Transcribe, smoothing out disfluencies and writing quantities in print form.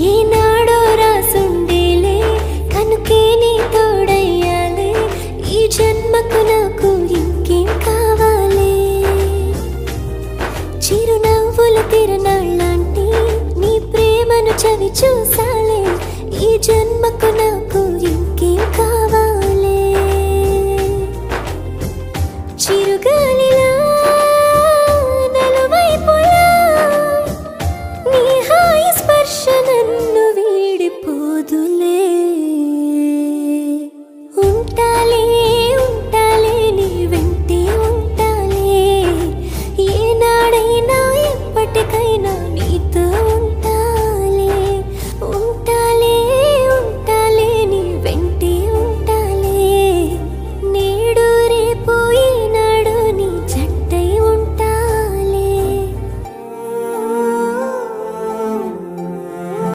ఏనాడో రాసుండేలే కనుకే నీ తోడయ్యాలే ఈ జన్మకు నాకు ఇంకేం కావాలే చిరునవ్వుల తిరణాళ్ళంటి నీ ప్రేమను చవి చూసా